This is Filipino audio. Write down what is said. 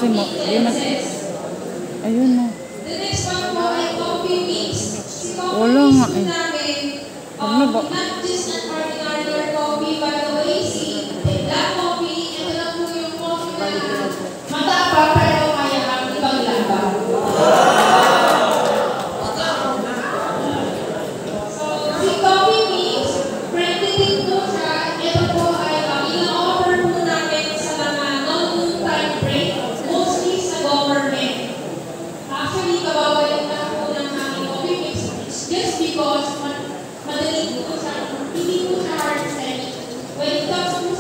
kasi mo, yun na. Ayun na. The next one po ay coffee mix. Si coffee Wala mix nga po eh. namin, Ano ba? not just an ordinary coffee, by the way, si black coffee, ito lang po yung coffee na matapa pero kaya ang ibang laba. So, si coffee mix, friendly din po siya. Ito po ay ina-offer po namin sa mga non-time break, mostly sa government. Actually, kawawalan na po ng aming coffee mix. It's just because madali po siya, hindi po siya hard selling. When it comes to